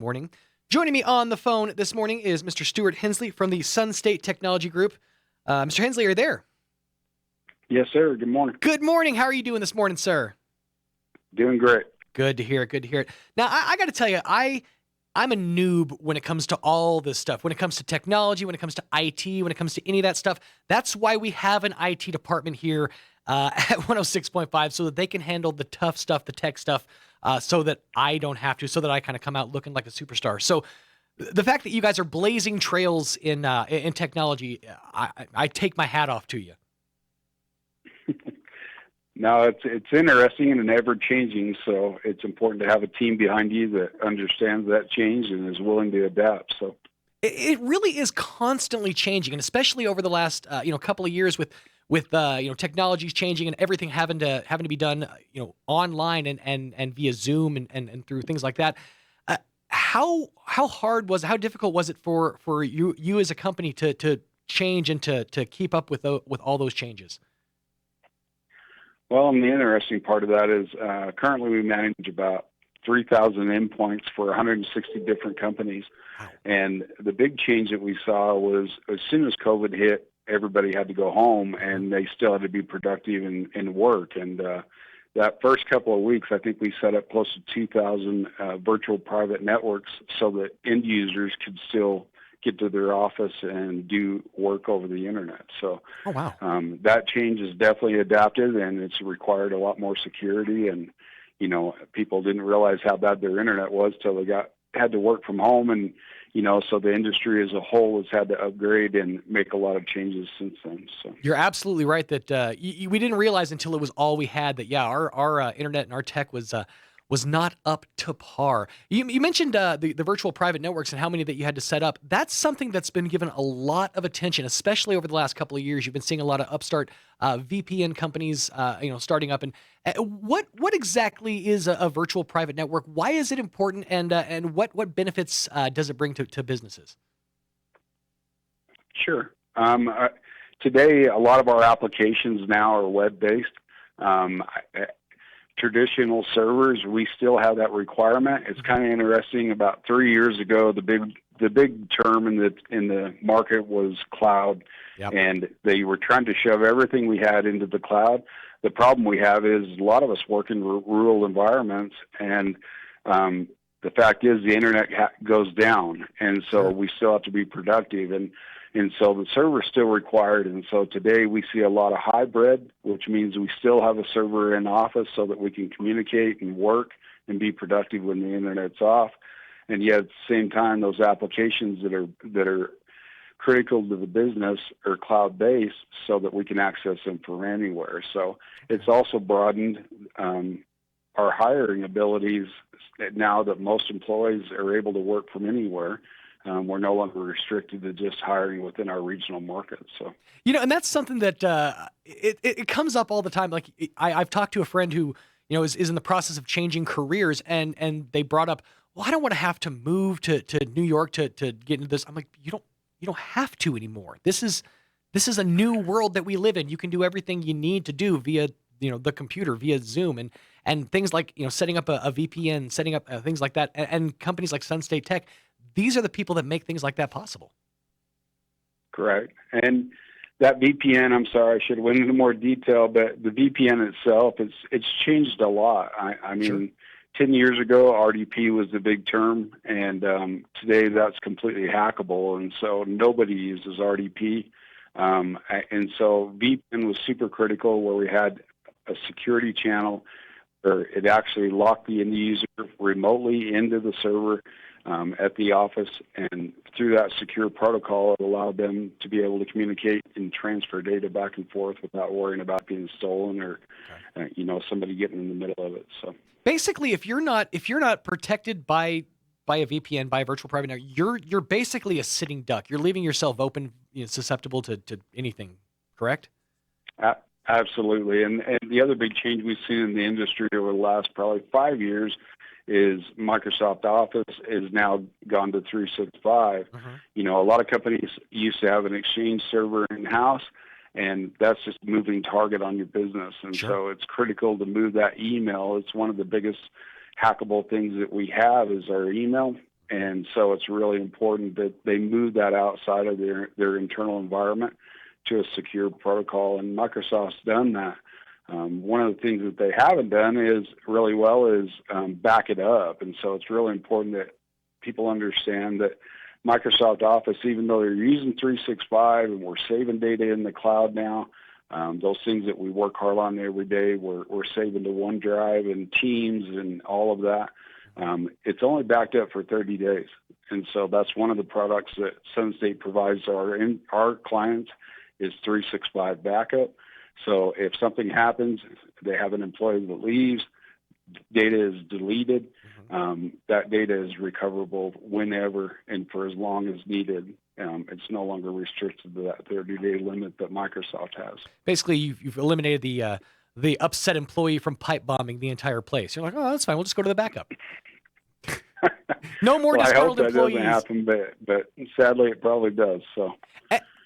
Morning. Joining me on the phone this morning is Mr. Stuart Hensley from the Sun State Technology Group. Mr. Hensley, are you there? Yes, sir. Good morning. Good morning. How are you doing this morning, sir? Doing great. Good to hear it. Good to hear it. Now, I got to tell you, I'm a noob when it comes to all this stuff. When it comes to technology, when it comes to IT, when it comes to any of that stuff. That's why we have an IT department here at 106.5 so that they can handle the tough stuff, the tech stuff, so that I don't have to, so that I kind of come out looking like a superstar. So the fact that you guys are blazing trails in technology, I take my hat off to you. No, it's interesting and ever changing. So it's important to have a team behind you that understands that change and is willing to adapt. So it really is constantly changing, and especially over the last couple of years with technologies changing and everything having to be done online and via Zoom and through things like that. How difficult was it for you as a company to change and to keep up with all those changes? Well, and the interesting part of that is currently we manage about 3,000 endpoints for 160 different companies. Wow. And the big change that we saw was as soon as COVID hit, everybody had to go home and they still had to be productive and work. And that first couple of weeks, I think we set up close to 2,000 virtual private networks so that end users could still get to their office and do work over the internet. So Oh, wow. that change is definitely adapted, and it's required a lot more security. And, people didn't realize how bad their internet was till they had to work from home. And, so the industry as a whole has had to upgrade and make a lot of changes since then. So You're absolutely right that we didn't realize until it was all we had that, our internet and our tech was not up to par. You mentioned the virtual private networks and how many that you had to set up. That's something that's been given a lot of attention, especially over the last couple of years. You've been seeing a lot of upstart VPN companies, starting up. And what exactly is a virtual private network? Why is it important? And what benefits does it bring to businesses? Sure. Today, a lot of our applications now are web-based. Traditional servers, we still have that requirement. It's kind of interesting. About 3 years ago, the big term in the market was cloud. Yep. And they were trying to shove everything we had into the cloud. The problem we have is a lot of us work in rural environments, and the fact is the internet goes down, and so Sure. we still have to be productive. And so the server is still required. And so today we see a lot of hybrid, which means we still have a server in office so that we can communicate and work and be productive when the internet's off. And yet at the same time, those applications that are critical to the business are cloud-based so that we can access them from anywhere. So it's also broadened our hiring abilities now that most employees are able to work from anywhere. We're no longer restricted to just hiring within our regional market. So, And that's something that it comes up all the time. Like I've talked to a friend who, is in the process of changing careers, and they brought up, well, I don't want to have to move to New York to get into this. I'm like, you don't have to anymore. This is a new world that we live in. You can do everything you need to do via the computer, via Zoom, and things like setting up a VPN, setting up things like that, and companies like Sun State Tech. These are the people that make things like that possible. Correct. And that VPN, I'm sorry, I should have went into more detail, but the VPN itself, it's changed a lot. I mean, Sure. 10 years ago, RDP was the big term, and today that's completely hackable, and so nobody uses RDP. And so VPN was super critical, where we had a security channel where it actually locked the end user remotely into the server at the office, and through that secure protocol, it allowed them to be able to communicate and transfer data back and forth without worrying about being stolen or, somebody getting in the middle of it. So Basically, if you're not protected by a VPN, by a virtual private network, you're basically a sitting duck. You're leaving yourself open, susceptible to anything. Correct? Absolutely. And the other big change we've seen in the industry over the last probably 5 years is Microsoft Office is now gone to 365. Mm-hmm. A lot of companies used to have an Exchange server in-house, and that's just a moving target on your business. And Sure. So it's critical to move that email. It's one of the biggest hackable things that we have is our email. And so it's really important that they move that outside of their internal environment to a secure protocol, and Microsoft's done that. One of the things that they haven't done is really well is back it up, and so it's really important that people understand that Microsoft Office, even though they're using 365 and we're saving data in the cloud now, those things that we work hard on every day, we're saving to OneDrive and Teams and all of that. It's only backed up for 30 days. And so that's one of the products that SunState provides our clients is 365 backup. So if something happens, they have an employee that leaves, data is deleted, that data is recoverable whenever and for as long as needed. It's no longer restricted to that 30-day limit that Microsoft has. Basically, you've eliminated the upset employee from pipe bombing the entire place. You're like, oh, that's fine. We'll just go to the backup. No more well, disgruntled employees. I hope that doesn't happen, but sadly it probably does. So.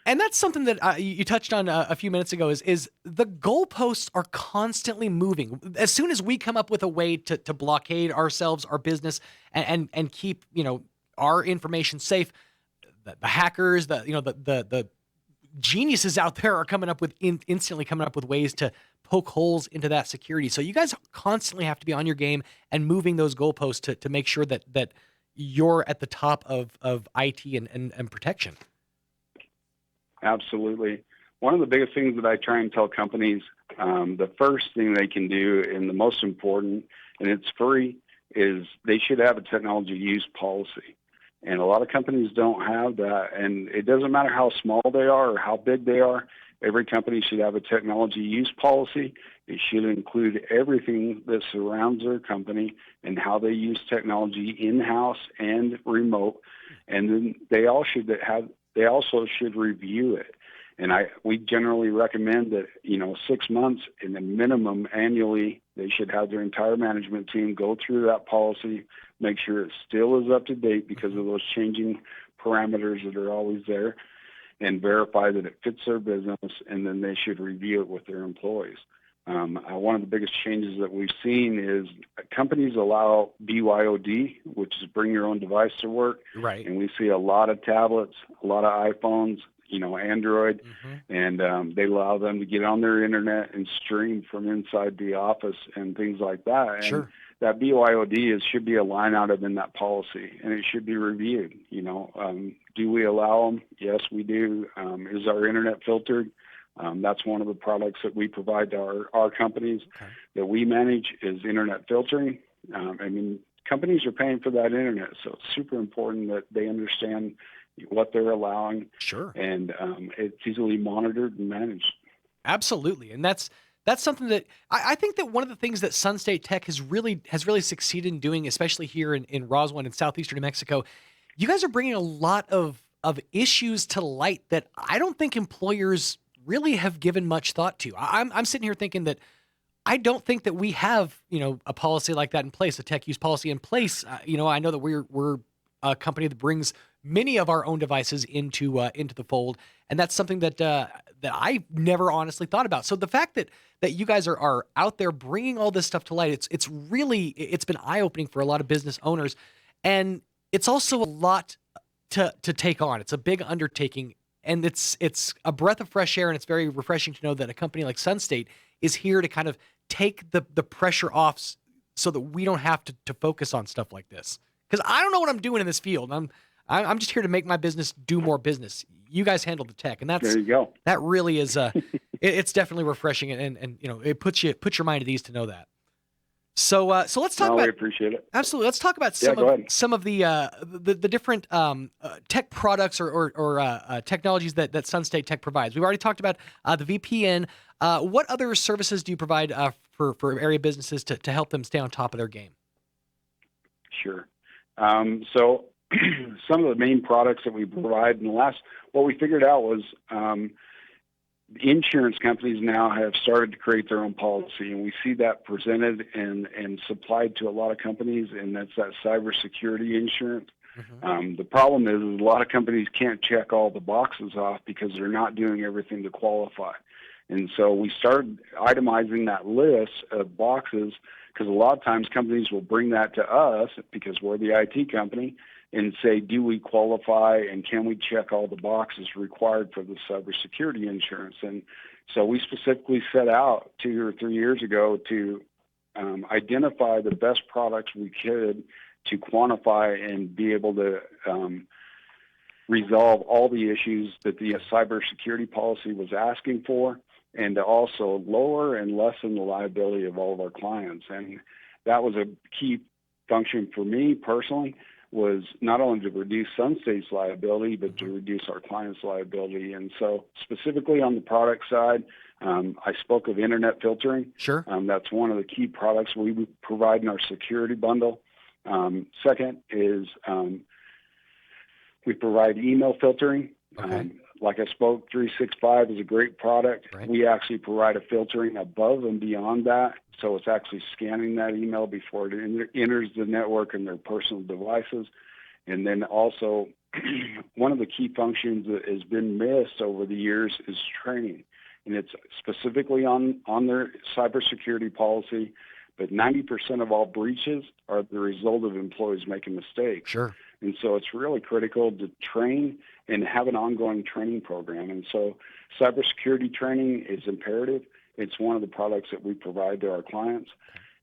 And that's something that you touched on a few minutes ago is the goalposts are constantly moving. As soon as we come up with a way to blockade ourselves, our business, and keep our information safe, the hackers, the geniuses out there are coming up with instantly coming up with ways to poke holes into that security. So you guys constantly have to be on your game and moving those goalposts to make sure that you're at the top of IT and protection. Absolutely. One of the biggest things that I try and tell companies, the first thing they can do, and the most important, and it's free, is they should have a technology use policy. And a lot of companies don't have that. And it doesn't matter how small they are or how big they are. Every company should have a technology use policy. It should include everything that surrounds their company and how they use technology in-house and remote. And then they also should review it. And we generally recommend that, 6 months in the minimum annually, they should have their entire management team go through that policy, make sure it still is up to date because of those changing parameters that are always there, and verify that it fits their business, and then they should review it with their employees. One of the biggest changes that we've seen is companies allow BYOD, which is bring your own device to work. Right. And we see a lot of tablets, a lot of iPhones, Android, and they allow them to get on their internet and stream from inside the office and things like that. And sure. That BYOD should be a line item in that policy, and it should be reviewed. Do we allow them? Yes, we do. Is our internet filtered? That's one of the products that we provide to our companies that we manage is internet filtering. Companies are paying for that internet, so it's super important that they understand what they're allowing. Sure. And it's easily monitored and managed. Absolutely. And that's something that I think that one of the things that SunState Tech has really succeeded in doing, especially here in Roswell and in southeastern New Mexico, you guys are bringing a lot of issues to light that I don't think employers really have given much thought to. I'm sitting here thinking that I don't think that we have, a policy like that in place, a tech use policy in place. I know that we're a company that brings many of our own devices into the fold, and that's something that I never honestly thought about. So the fact that you guys are out there bringing all this stuff to light, it's been eye-opening for a lot of business owners, and it's also a lot to take on. It's a big undertaking, and it's a breath of fresh air, and it's very refreshing to know that a company like SunState is here to kind of take the pressure off so that we don't have to focus on stuff like this. Because I don't know what I'm doing in this field. I'm just here to make my business do more business. You guys handle the tech, and there you go. That really is it's definitely refreshing, and it puts your mind at ease to know that. So let's talk about. We appreciate it. Absolutely, let's talk about some of the different tech products or technologies that SunState Tech provides. We've already talked about the VPN. What other services do you provide for area businesses to help them stay on top of their game? Sure. So some of the main products that we provide what we figured out was insurance companies now have started to create their own policy, and we see that presented and supplied to a lot of companies, and that's that cybersecurity insurance. The problem is a lot of companies can't check all the boxes off because they're not doing everything to qualify. And so we started itemizing that list of boxes because a lot of times companies will bring that to us because we're the IT company, and say, do we qualify and can we check all the boxes required for the cybersecurity insurance? And so we specifically set out 2 or 3 years ago to identify the best products we could to quantify and be able to resolve all the issues that the cybersecurity policy was asking for, and to also lower and lessen the liability of all of our clients. And that was a key function for me personally, was not only to reduce SunState's liability, but to reduce our clients' liability. And so specifically on the product side, I spoke of internet filtering. Sure. That's one of the key products we provide in our security bundle. Second is we provide email filtering. Okay. Like I spoke, 365 is a great product. Right. We actually provide a filtering above and beyond that. So it's actually scanning that email before it enters the network and their personal devices. And then also, one of the key functions that has been missed over the years is training. And it's specifically on their cybersecurity policy. But 90% of all breaches are the result of employees making mistakes. Sure. And so it's really critical to train and have an ongoing training program. And so cybersecurity training is imperative. It's one of the products that we provide to our clients.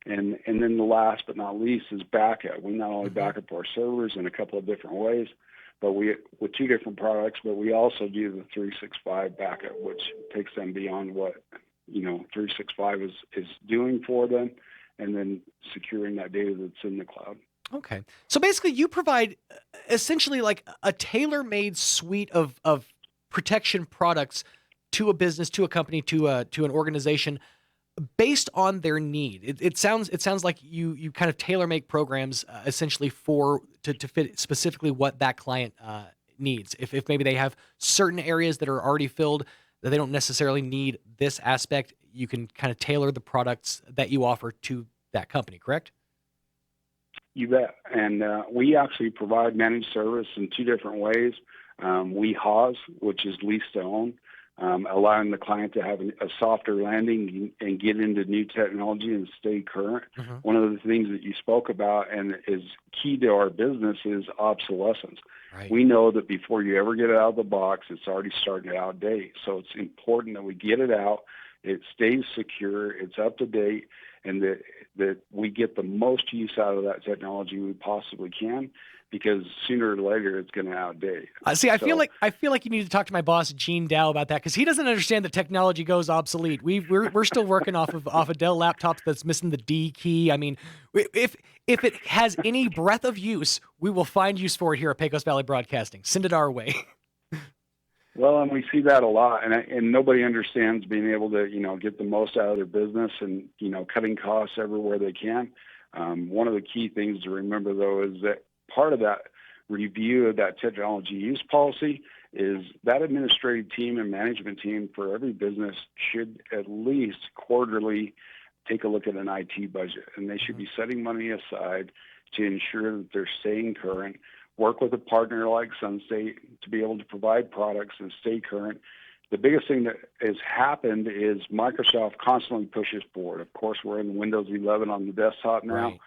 And then the last but not least is backup. We not only back up our servers in a couple of different ways, but with 2 different products, but we also do the 365 backup, which takes them beyond what 365 is doing for them, and then securing that data that's in the cloud. Okay. So basically you provide essentially like a tailor-made suite of protection products to a business, to a company, to an organization based on their need. It sounds like you kind of tailor-make programs essentially to fit specifically what that client needs. If maybe they have certain areas that are already filled that they don't necessarily need this aspect, you can kind of tailor the products that you offer to that company, correct? You bet. And we actually provide managed service in 2 different ways. We HAWS, which is lease to own, allowing the client to have a softer landing and get into new technology and stay current. One of the things that you spoke about and is key to our business is obsolescence. Right. We know that before you ever get it out of the box, it's already starting to outdate. So it's important that we get it out, it stays secure, it's up to date, and that we get the most use out of that technology we possibly can, because sooner or later it's going to outdate. I feel like you need to talk to my boss Gene Dow about that, because he doesn't understand that technology goes obsolete. We're still working off a Dell laptop that's missing the D key. I mean, if it has any breath of use, we will find use for it here at Pecos Valley Broadcasting. Send it our way. Well, and we see that a lot, and nobody understands being able to, get the most out of their business and, cutting costs everywhere they can. One of the key things to remember, though, is that part of that review of that technology use policy is that administrative team and management team for every business should at least quarterly take a look at an IT budget, and they should be setting money aside to ensure that they're staying current. Work with a partner like SunState to be able to provide products and stay current. The biggest thing that has happened is Microsoft constantly pushes forward. Of course, we're in Windows 11 on the desktop now,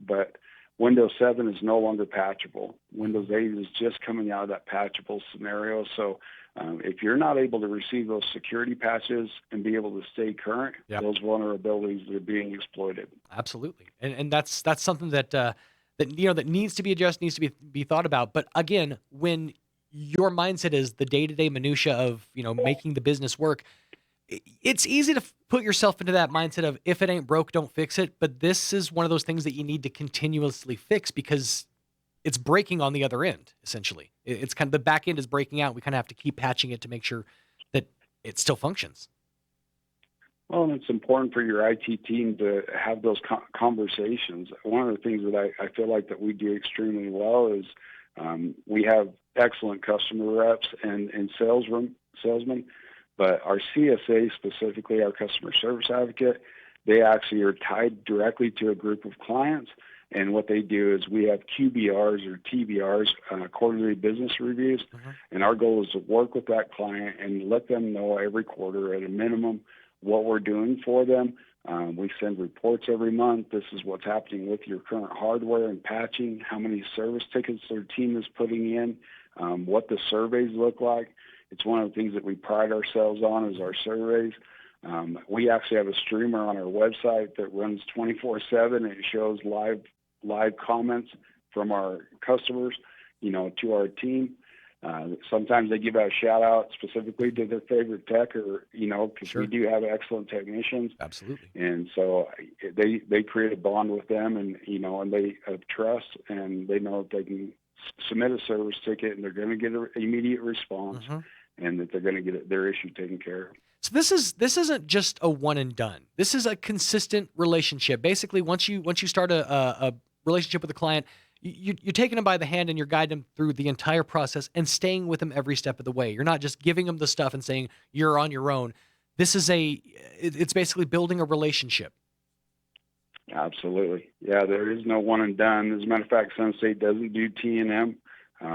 but Windows 7 is no longer patchable. Windows 8 is just coming out of that patchable scenario. So if you're not able to receive those security patches and be able to stay current, those vulnerabilities are being exploited. Absolutely, and that's something that needs to be addressed, needs to be thought about. But again, when your mindset is the day-to-day minutia of making the business work, it's easy to put yourself into that mindset of, if it ain't broke, don't fix it. But this is one of those things that you need to continuously fix, because it's breaking on the other end. Essentially, it's kind of the back end is breaking out. We kind of have to keep patching it to make sure that it still functions. Well, and it's important for your IT team to have those conversations. One of the things that I feel like that we do extremely well is we have excellent customer reps and salesmen, but our CSA, specifically our customer service advocate, they actually are tied directly to a group of clients. And what they do is we have QBRs or TBRs, quarterly business reviews, and our goal is to work with that client and let them know every quarter at a minimum what we're doing for them, We send reports every month. This is what's happening with your current hardware and patching, how many service tickets their team is putting in, what the surveys look like. It's one of the things that we pride ourselves on is our surveys. We actually have a streamer on our website that runs 24/7. It shows live comments from our customers, to our team. Sometimes they give out a shout out specifically to their favorite tech, or because Sure. we do have excellent technicians, Absolutely. and so they create a bond with them, and and they have trust, and they know that they can submit a service ticket, and they're going to get an immediate response, Hmm. and that they're going to get their issue taken care of. So this isn't just a one and done. This is a consistent relationship. Basically, once you start a relationship with a client, you're taking them by the hand and you're guiding them through the entire process and staying with them every step of the way. You're not just giving them the stuff and saying you're on your own. This is it's basically building a relationship. Absolutely. Yeah, there is no one and done. As a matter of fact, Sunstate doesn't do T&M.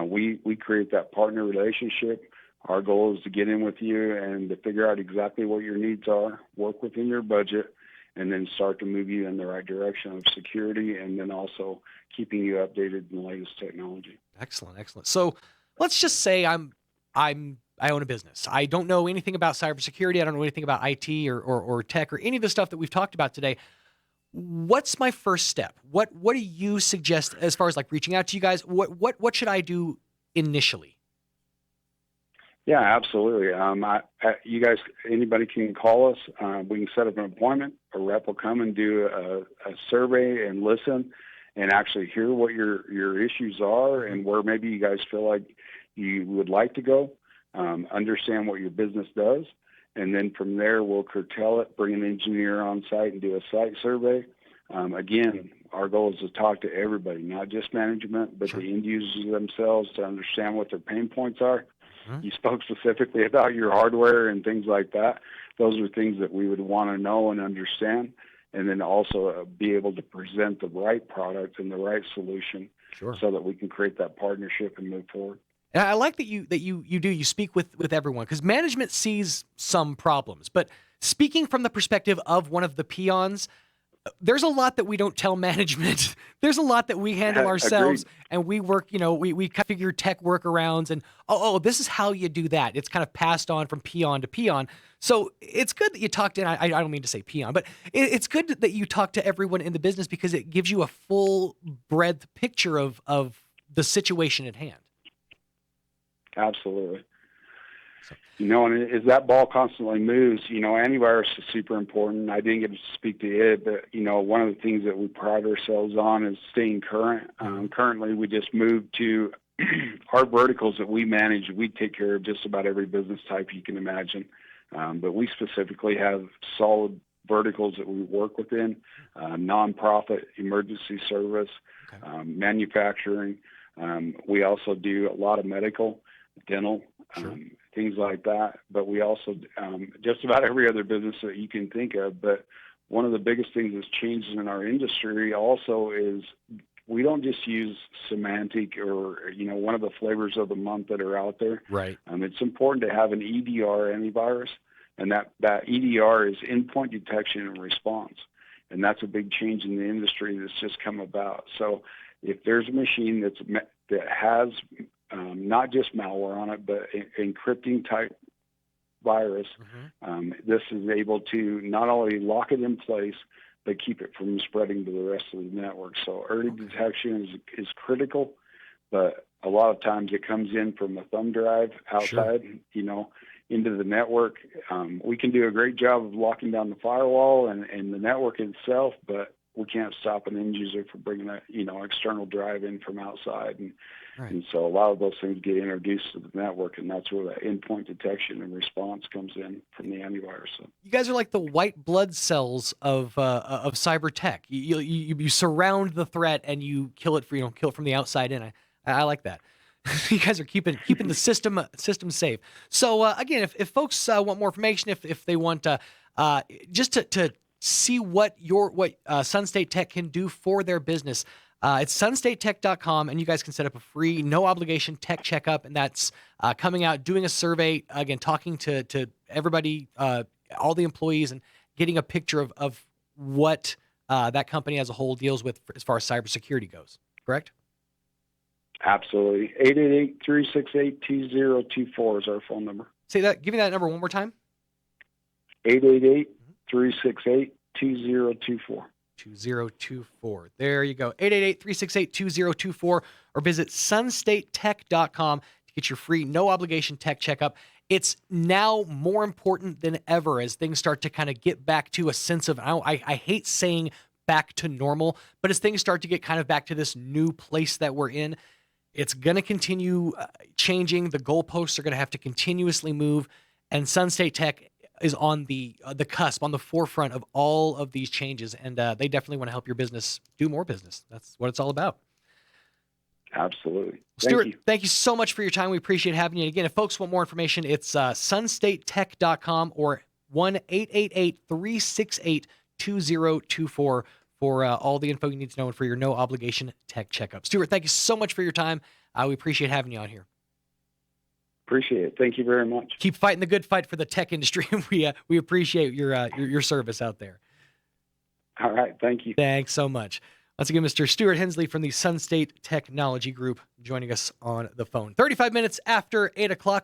We create that partner relationship. Our goal is to get in with you and to figure out exactly what your needs are, work within your budget, and then start to move you in the right direction of security, and then also keeping you updated in the latest technology. Excellent, excellent. So let's just say I own a business. I don't know anything about cybersecurity. I don't know anything about IT or tech or any of the stuff that we've talked about today. What's my first step? What do you suggest as far as like reaching out to you guys? What should I do initially? Yeah, absolutely. You guys, anybody can call us. We can set up an appointment. A rep will come and do a survey and listen, and actually hear what your issues are and where maybe you guys feel like you would like to go. Understand what your business does, and then from there we'll curtail it, bring an engineer on site and do a site survey. Again, our goal is to talk to everybody, not just management, but Sure. the end users themselves, to understand what their pain points are. Mhm. You spoke specifically about your hardware and things like that. Those are things that we would want to know and understand, and then also be able to present the right product and the right solution, Sure. so that we can create that partnership and move forward. And I like that you speak with everyone, because management sees some problems, but speaking from the perspective of one of the peons, there's a lot that we don't tell management. There's a lot that we handle ourselves, Agreed. and we work, we figure tech workarounds, and this is how you do that. It's kind of passed on from peon to peon. So it's good that you talk to, and I don't mean to say peon, but it's good that you talk to everyone in the business, because it gives you a full breadth picture of the situation at hand. Absolutely. So, And as that ball constantly moves, antivirus is super important. I didn't get to speak to it, but, one of the things that we pride ourselves on is staying current. Currently, we just moved to our verticals that we manage. We take care of just about every business type you can imagine. But we specifically have solid verticals that we work within, nonprofit, emergency service, okay. manufacturing. We also do a lot of medical, dental, Sure. things like that. But we also just about every other business that you can think of. But one of the biggest things that's changed in our industry also is we don't just use semantic or one of the flavors of the month that are out there. Right. It's important to have an EDR antivirus, and that EDR is endpoint detection and response, and that's a big change in the industry that's just come about. So if there's a machine that has not just malware on it, but encrypting type virus, this is able to not only lock it in place, but keep it from spreading to the rest of the network. So early detection is critical, but a lot of times it comes in from a thumb drive outside, into the network. We can do a great job of locking down the firewall and the network itself, but we can't stop an end user from bringing a external drive in from outside, and so a lot of those things get introduced to the network, and that's where the endpoint detection and response comes in from the antivirus. So You guys are like the white blood cells of cyber tech. You surround the threat and you kill it from the outside in. I like that. You guys are keeping the system safe. So again, if folks want more information, if they want just to see what Sunstate Tech can do for their business, it's sunstatetech.com, and you guys can set up a free, no obligation tech checkup, and that's coming out, doing a survey, again, talking to everybody, all the employees, and getting a picture of what that company as a whole deals with as far as cybersecurity goes. Correct? Absolutely. 888-368-2024 is our phone number. Say that. Give me that number one more time. 888-368-2024. 2024. There you go. 888-368-2024 or visit sunstatetech.com to get your free no obligation tech checkup. It's now more important than ever as things start to kind of get back to a sense of, I hate saying back to normal, but as things start to get kind of back to this new place that we're in, it's going to continue changing. The goalposts are going to have to continuously move, and Sun State Tech is on the cusp, on the forefront of all of these changes, and they definitely want to help your business do more business. That's what it's all about. Absolutely. Stuart, thank you so much for your time. We appreciate having you. Again, if folks want more information, it's sunstatetech.com or 1-888-368-2024 for all the info you need to know and for your no obligation tech checkup. Stuart, thank you so much for your time. We appreciate having you on here. Appreciate it. Thank you very much. Keep fighting the good fight for the tech industry. We appreciate your service out there. All right. Thank you. Thanks so much. Once again, Mr. Stuart Hensley from the Sun State Technology Group joining us on the phone. 35 minutes after 8 o'clock.